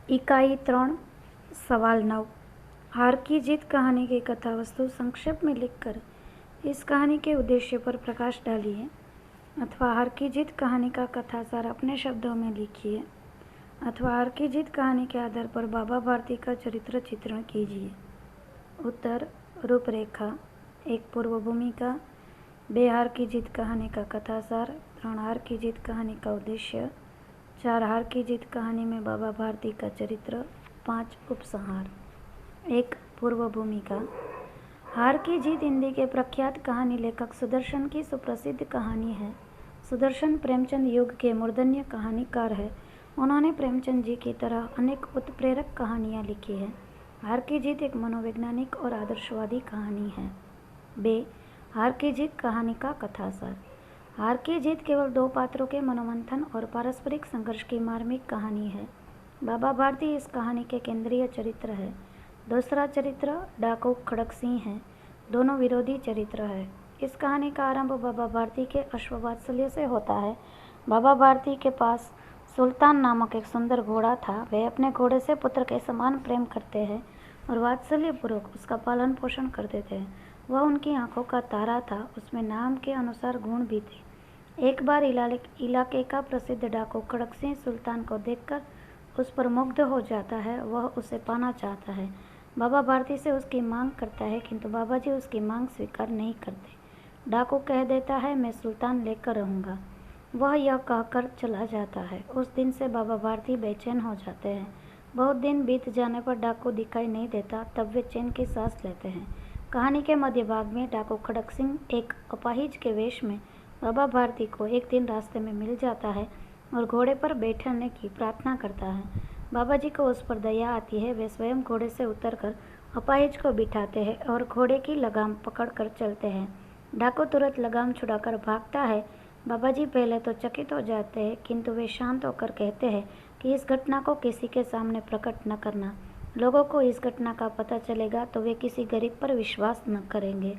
इकाई 3 सवाल 9। हार की जीत कहानी की कथा वस्तु संक्षेप में लिखकर इस कहानी के उद्देश्य पर प्रकाश डालिए अथवा हार की जीत कहानी का कथासार अपने शब्दों में लिखिए अथवा हार की जीत कहानी के आधार पर बाबा भारती का चरित्र चित्रण कीजिए। उत्तर रूपरेखा 1 पूर्व भूमिका 2 हार की जीत कहानी का कथासार 3 हार की जीत कहानी का उद्देश्य 4 हार की जीत कहानी में बाबा भारती का चरित्र 5 उपसंहार। 1 पूर्व भूमिका। हार की जीत हिंदी के प्रख्यात कहानी लेखक सुदर्शन की सुप्रसिद्ध कहानी है। सुदर्शन प्रेमचंद युग के मूर्धन्य कहानीकार है। उन्होंने प्रेमचंद जी की तरह अनेक उत्प्रेरक कहानियाँ लिखी हैं। हार की जीत एक मनोवैज्ञानिक और आदर्शवादी कहानी है। बे हार की जीत कहानी का कथासार। हार की जीत केवल 2 पात्रों के मनोमंथन और पारस्परिक संघर्ष की मार्मिक कहानी है। बाबा भारती इस कहानी के केंद्रीय चरित्र है। दूसरा चरित्र डाकू खड़क सिंह है। दोनों विरोधी चरित्र है। इस कहानी का आरंभ बाबा भारती के अश्ववात्सल्य से होता है। बाबा भारती के पास सुल्तान नामक एक सुंदर घोड़ा था। वे अपने घोड़े से पुत्र के समान प्रेम करते हैं और वात्सल्यपूर्वक उसका पालन पोषण करते थे। वह उनकी आंखों का तारा था। उसमें नाम के अनुसार गुण भी थे। एक बार इलाके का प्रसिद्ध डाकू खड़क सिंह सुल्तान को देखकर उस पर मुग्ध हो जाता है। वह उसे पाना चाहता है। बाबा भारती से उसकी मांग करता है किंतु बाबा जी उसकी मांग स्वीकार नहीं करते। डाकू कह देता है, मैं सुल्तान लेकर रहूँगा। वह यह कहकर चला जाता है। उस दिन से बाबा भारती बेचैन हो जाते हैं। बहुत दिन बीत जाने पर डाकू दिखाई नहीं देता। तब वे चैन की सांस लेते हैं। कहानी के मध्य भाग में डाकू खड़क सिंह एक अपाहिज के वेश में बाबा भारती को एक दिन रास्ते में मिल जाता है और घोड़े पर बैठने की प्रार्थना करता है। बाबा जी को उस पर दया आती है। वे स्वयं घोड़े से उतरकर अपाहिज को बिठाते हैं और घोड़े की लगाम पकड़कर चलते हैं। डाकू तुरंत लगाम छुड़ाकर भागता है। बाबा जी पहले तो चकित हो जाते हैं किंतु वे शांत होकर कहते हैं कि इस घटना को किसी के सामने प्रकट न करना। लोगों को इस घटना का पता चलेगा तो वे किसी गरीब पर विश्वास न करेंगे।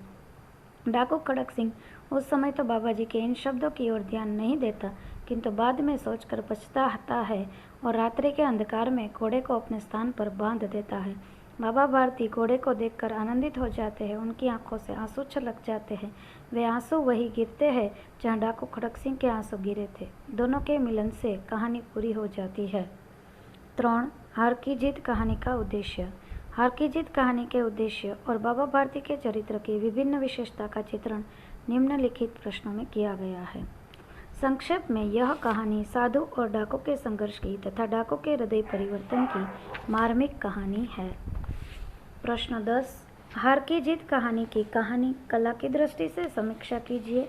डाकू खड़क सिंह उस समय तो बाबा जी के इन शब्दों की ओर ध्यान नहीं देता किंतु बाद में सोचकर पछताता है और रात्रि के अंधकार में घोड़े को अपने स्थान पर बांध देता है। बाबा भारती घोड़े को देखकर आनंदित हो जाते हैं। उनकी आंखों से आंसू छलक जाते हैं। वे आंसू वही गिरते हैं जहाँ डाकू खड़क सिंह के आंसू गिरे थे। दोनों के मिलन से कहानी पूरी हो जाती है। 3 हार की जीत कहानी का उद्देश्य। हार की जीत कहानी के उद्देश्य और बाबा भारती के चरित्र की विभिन्न विशेषता का चित्रण निम्नलिखित प्रश्नों में किया गया है। संक्षेप में यह कहानी साधु और डाकू के संघर्ष की तथा डाकू के हृदय परिवर्तन की मार्मिक कहानी है। प्रश्न 10 हार की जीत कहानी की कहानी कला की दृष्टि से समीक्षा कीजिए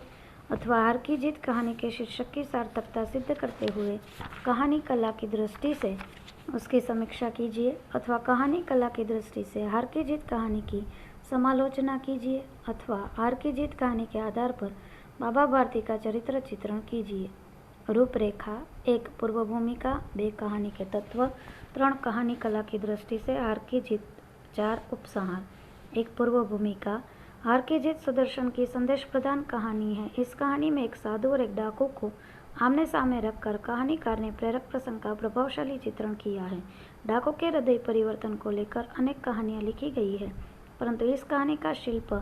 अथवा हार की जीत कहानी के शीर्षक की सार्थकता सिद्ध करते हुए कहानी कला की दृष्टि से उसकी समीक्षा कीजिए अथवा कहानी कला की दृष्टि से हार की जीत कहानी की समालोचना कीजिए अथवा हार की जीत कहानी के आधार पर बाबा भारती का चरित्र चित्रण कीजिए। रूपरेखा 1 पूर्व भूमिका 2 कहानी के तत्व 3 कहानी कला की दृष्टि से हार की जीत 4 उपसंहार। 1 पूर्व भूमिका। हार की जीत सुदर्शन की संदेश प्रदान कहानी है। इस कहानी में एक साधु और एक डाकू को आमने सामने रखकर कहानीकार ने प्रेरक प्रसंग का प्रभावशाली चित्रण किया है। डाकू के हृदय परिवर्तन को लेकर अनेक कहानियाँ लिखी गई है परंतु इस कहानी का शिल्प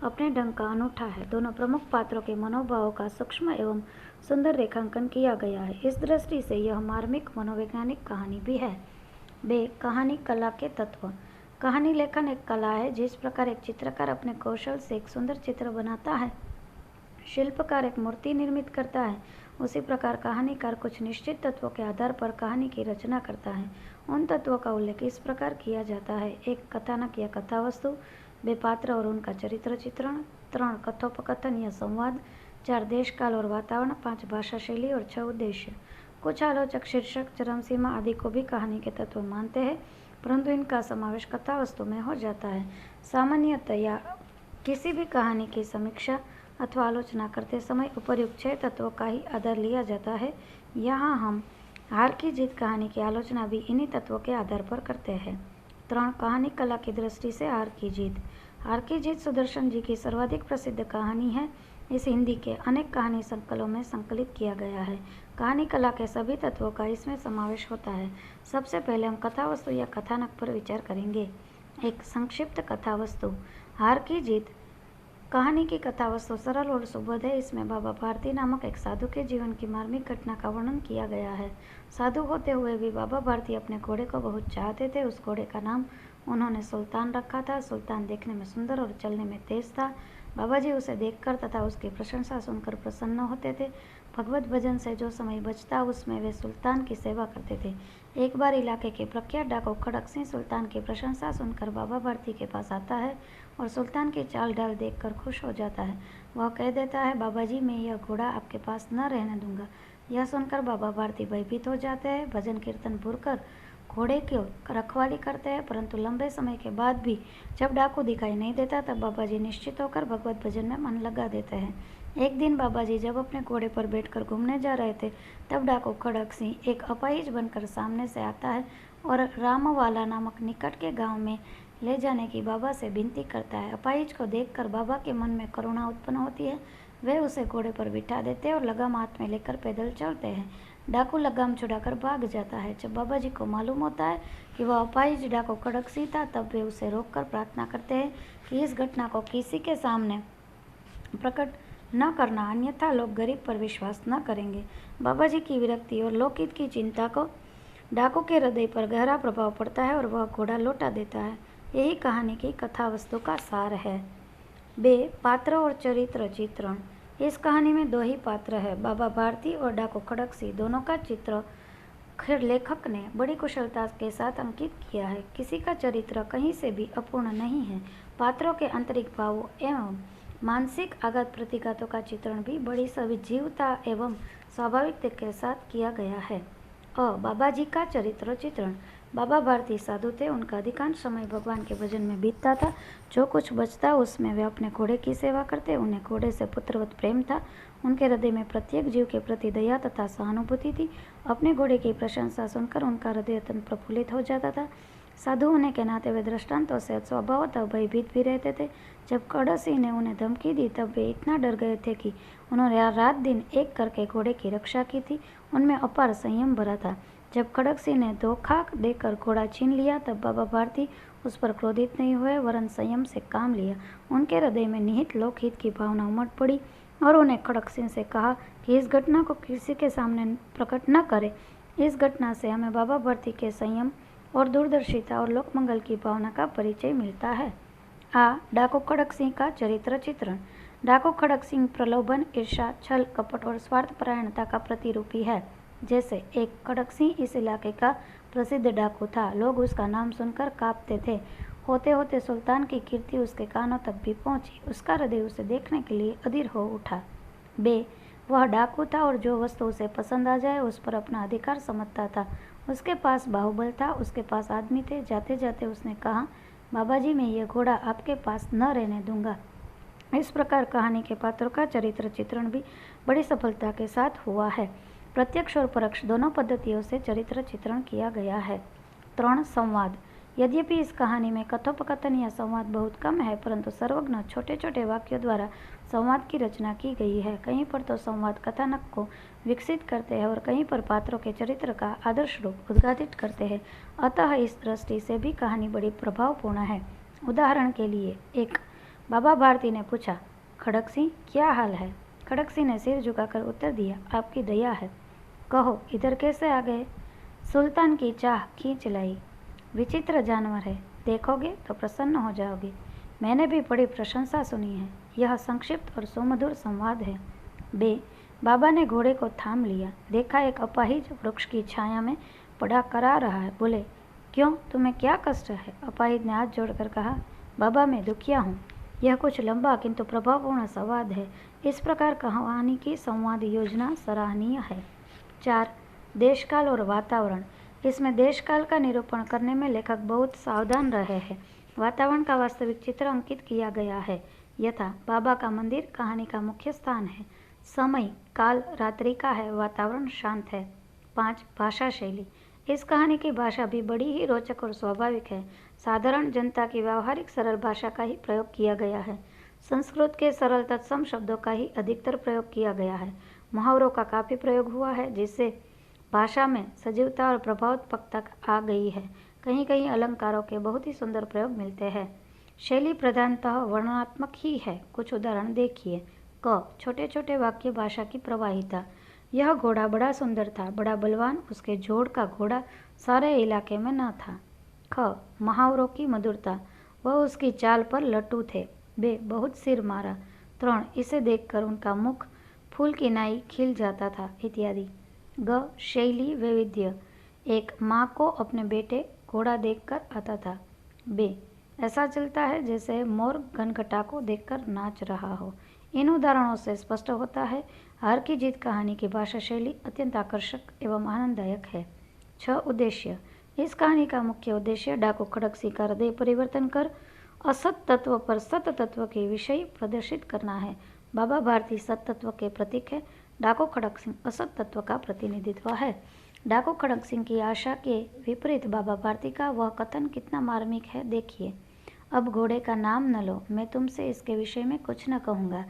अपने ढंग का अनूठा है। दोनों प्रमुख पात्रों के मनोभावों का सूक्ष्म एवं सुंदर रेखांकन किया गया है। इस दृष्टि से यह मार्मिक मनोवैज्ञानिक कहानी भी है। बे कहानी कला के तत्व। कहानी लेखन एक कला है। जिस प्रकार एक चित्रकार अपने कौशल से एक सुंदर चित्र बनाता है, शिल्पकार एक मूर्ति निर्मित करता है, उसी प्रकार कहानीकार कुछ निश्चित तत्वों के आधार पर कहानी की रचना करता है। उन तत्वों का उल्लेख इस प्रकार किया जाता है। 1 कथानक या कथावस्तु 2 पात्र और उनका चरित्र चित्रण 3 कथोपकथन या संवाद 4 देश काल और वातावरण 5 भाषा शैली और 6 उद्देश्य। कुछ आलोचक शीर्षक चरम सीमा आदि को भी कहानी के तत्व मानते हैं परंतु इनका समावेश कथावस्तु में हो जाता है। सामान्यतया किसी भी कहानी की समीक्षा अथवा आलोचना करते समय उपर्युक्त 6 तत्वों का ही आधार लिया जाता है। यहाँ हम हार की जीत कहानी की आलोचना भी इन्हीं तत्वों के आधार पर करते हैं। 3 कहानी कला की दृष्टि से हार की जीत। हार की जीत सुदर्शन जी की सर्वाधिक प्रसिद्ध कहानी है। इस हिंदी के अनेक कहानी संकलों में संकलित किया गया है। कहानी कला के सभी तत्वों का इसमें समावेश होता है। सबसे पहले हम कथा वस्तु या कथानक पर विचार करेंगे। एक संक्षिप्त कथा वस्तु। हार की जीत। कहानी की कथा वस्तु सरल और सुबोध है। इसमें बाबा भारती नामक एक साधु के जीवन की मार्मिक घटना का वर्णन किया गया है। साधु होते हुए भी बाबा भारती अपने घोड़े को बहुत चाहते थे। उस घोड़े का नाम उन्होंने सुल्तान रखा था। सुल्तान देखने में सुंदर और चलने में तेज था। बाबा जी उसे देखकर तथा उसकी प्रशंसा सुनकर प्रसन्न होते थे। भगवत भजन से जो समय बचता उसमें वे सुल्तान की सेवा करते थे। एक बार इलाके के प्रख्यात डाकू खड़क सिंह सुल्तान की प्रशंसा सुनकर बाबा भारती के पास आता है और सुल्तान की चाल ढाल देखकर खुश हो जाता है। वह कह देता है, बाबा जी मैं यह घोड़ा आपके पास न रहने दूंगा। यह सुनकर बाबा भारती भयभीत हो जाते हैं। भजन कीर्तन भूलकर घोड़े की रखवाली करते हैं, परंतु लंबे समय के बाद भी जब डाकू दिखाई नहीं देता तब बाबा जी निश्चित होकर भगवत भजन में मन लगा देते हैं। एक दिन बाबा जी जब अपने घोड़े पर बैठकर घूमने जा रहे थे तब डाकू खड़क सिंह एक अपाहिज बनकर सामने से आता है और रामवाला नामक निकट के गांव में ले जाने की बाबा से विनती करता है। अपाहिज को देखकर बाबा के मन में करुणा उत्पन्न होती है। वे उसे घोड़े पर बिठा देते हैं और लगाम हाथ में लेकर पैदल चलते हैं। डाकू लगाम छुड़ाकर भाग जाता है। जब बाबा जी को मालूम होता है कि वह अपाहिज डाकू खड़क सिंह था तब वे उसे रोककर प्रार्थना करते हैं कि इस घटना को किसी के सामने प्रकट न करना, अन्यथा लोग गरीब पर विश्वास न करेंगे। बाबा जी की विरक्ति और लोकहित की चिंता को डाकू के हृदय पर गहरा प्रभाव पड़ता है और वह घोड़ा लौटा देता है। यही कहानी की कथा वस्तु का सार है। बे पात्र और चरित्र चित्रण। इस कहानी में दो ही पात्र है, बाबा भारती और डाकू खड़क सिंह। दोनों का चित्र लेखक ने बड़ी कुशलता के साथ अंकित किया है। किसी का चरित्र कहीं से भी अपूर्ण नहीं है। पात्रों के आंतरिक भावों एवं मानसिक आघात प्रतिघातों का चित्रण भी बड़ी सजीवता एवं स्वाभाविकता के साथ किया गया है। बाबा जी का चरित्र चित्रण। बाबा भारती साधु थे। उनका अधिकांश समय भगवान के भजन में बीतता था। जो कुछ बचता उसमें वे अपने घोड़े की सेवा करते। उन्हें घोड़े से पुत्रवत प्रेम था। उनके हृदय में प्रत्येक जीव के प्रति दया तथा सहानुभूति थी। अपने घोड़े की प्रशंसा सुनकर उनका हृदय अत्यंत प्रफुल्लित हो जाता था। साधु होने के नाते वे दृष्टांतों से स्वभावतः भयभीत भी रहते थे। जब खड़क सिंह ने उन्हें धमकी दी तब वे इतना डर गए थे कि उन्होंने रात दिन एक करके घोड़े की रक्षा की थी। उनमें अपार संयम भरा था। जब खड़क सिंह ने धोखा देकर घोड़ा छीन लिया तब बाबा भारती उस पर क्रोधित नहीं हुए, वरन संयम से काम लिया। उनके हृदय में निहित लोकहित की भावना उमड़ पड़ी और उन्हें खड़क सिंह से कहा कि इस घटना को किसी के सामने प्रकट न करे। इस घटना से हमें बाबा भारती के संयम और दूरदर्शिता और लोकमंगल की भावना का परिचय मिलता है। डाकू खड़क सिंह का चरित्र चित्रण। डाकू खड़क सिंह प्रलोभन, ईर्ष्या, छल, कपट और स्वार्थपरायणता का प्रतिरूपी है। जैसे एक खड़क सिंह इस इलाके का प्रसिद्ध डाकू था। लोग उसका नाम सुनकर कांपते थे। होते होते सुल्तान की कीर्ति उसके कानों तक भी पहुंची। उसका हृदय उसे देखने के लिए अधीर हो उठा। वह डाकू था और जो वस्तु उसे पसंद आ जाए उस पर अपना अधिकार समझता था। उसके पास बाहुबल था, उसके पास आदमी थे। जाते जाते उसने कहा, बाबा जी मैं ये घोड़ा आपके पास न रहने दूंगा। इस प्रकार कहानी के पात्रों का चरित्र चित्रण भी बड़ी सफलता के साथ हुआ है। प्रत्यक्ष और परोक्ष दोनों पद्धतियों से चरित्र चित्रण किया गया है। 3 संवाद। यद्यपि इस कहानी में कथोपकथन या संवाद बहुत कम है, परंतु सर्वज्ञ छोटे छोटे वाक्यों द्वारा संवाद की रचना की गई है। कहीं पर तो संवाद कथानक को विकसित करते हैं और कहीं पर पात्रों के चरित्र का आदर्श रूप उद्घाटित करते हैं। अतः इस दृष्टि से भी कहानी बड़ी प्रभावपूर्ण है। उदाहरण के लिए, एक बाबा भारती ने पूछा, खड़क सिंह क्या हाल है? खड़क सिंह ने सिर झुकाकर उत्तर दिया, आपकी दया है। कहो इधर कैसे आ गए? सुल्तान की चाह खींच लाई। विचित्र जानवर है, देखोगे तो प्रसन्न हो जाओगे। मैंने भी बड़ी प्रशंसा सुनी है। यह संक्षिप्त और सुमधुर संवाद है। बाबा ने घोड़े को थाम लिया। देखा एक अपाहिज वृक्ष की छाया में पड़ा करा रहा है। बोले, क्यों, तुम्हें क्या कष्ट है? अपाहिज ने हाथ जोड़कर कहा, बाबा मैं दुखिया हूँ। यह कुछ लंबा किंतु प्रभावपूर्ण संवाद है। इस प्रकार कहानी की संवाद योजना सराहनीय है। 4. देशकाल और वातावरण। इसमें देशकाल का निरूपण करने में लेखक बहुत सावधान रहे हैं। वातावरण का वास्तविक चित्र अंकित किया गया है। यथा बाबा का मंदिर कहानी का मुख्य स्थान है। समय काल रात्रि का है, वातावरण शांत है। 5. भाषा शैली। इस कहानी की भाषा भी बड़ी ही रोचक और स्वाभाविक है। साधारण जनता की व्यावहारिक सरल भाषा का ही प्रयोग किया गया है। संस्कृत के सरल तत्सम शब्दों का ही अधिकतर प्रयोग किया गया है। मुहावरों का काफ़ी प्रयोग हुआ है, जिससे भाषा में सजीवता और प्रभावत्मकता आ गई है। कहीं कहीं अलंकारों के बहुत ही सुंदर प्रयोग मिलते हैं। शैली प्रधानतः वर्णनात्मक ही है। कुछ उदाहरण देखिए। क, छोटे छोटे वाक्य, भाषा की प्रवाहिता। यह घोड़ा बड़ा सुंदर था, बड़ा बलवान, उसके जोड़ का घोड़ा सारे इलाके में न था। ख, मुहावरों की मधुरता। वह उसकी चाल पर लट्टू थे। बे, बहुत सिर मारा। तृण, इसे देखकर उनका मुख फूल की नाई खिल जाता था, इत्यादि। ग, शैली वैविध्य। एक माँ को अपने बेटे घोड़ा देखकर आता था। बे, ऐसा चलता है जैसे मोर घनघटा को देखकर नाच रहा हो। इन उदाहरणों से स्पष्ट होता है हार की जीत कहानी की भाषा शैली अत्यंत आकर्षक एवं आनंददायक है। 6, उद्देश्य। इस कहानी का मुख्य उद्देश्य डाकू खड़क सिंह का हृदय परिवर्तन कर असत तत्व पर सत तत्व के विषय प्रदर्शित करना है। बाबा भारती सत तत्व के प्रतीक है, डाकू खड़क सिंह असत तत्व का प्रतिनिधित्व है। डाकू खड़क सिंह की आशा के विपरीत बाबा भारती का वह कथन कितना मार्मिक है, देखिए। अब घोड़े का नाम न लो, मैं तुमसे इसके विषय में कुछ न कहूँगा।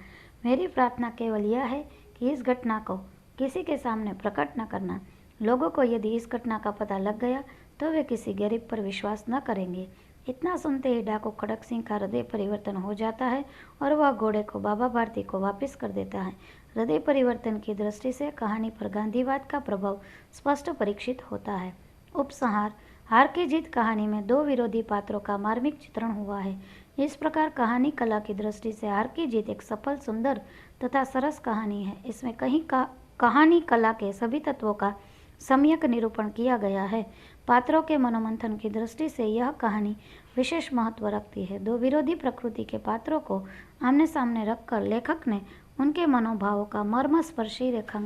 मेरी प्रार्थना केवल यह है कि इस घटना को किसी के सामने प्रकट न करना। लोगों को यदि इस घटना का पता लग गया तो वे किसी गरीब पर विश्वास न करेंगे। इतना सुनते ही डाकू खड़क सिंह का हृदय परिवर्तन हो जाता है और वह घोड़े को बाबा भारती को वापस कर देता है। हृदय परिवर्तन की दृष्टि से कहानी पर गांधीवाद का प्रभाव स्पष्ट परीक्षित होता है। उपसंहार। हार की जीत कहानी में दो विरोधी पात्रों का मार्मिक चित्रण हुआ है। इस प्रकार कहानी कला की दृष्टि से हार की जीत एक सफल, सुंदर तथा सरस कहानी है। इसमें कहानी कला के सभी तत्वों का सम्यक निरूपण किया गया है। पात्रों के मनोमंथन की दृष्टि से यह कहानी विशेष महत्व रखती है। दो विरोधी प्रकृति के पात्रों को आमने सामने रखकर लेखक ने उनके मनोभावों का मर्मस्पर्शी रेखांकन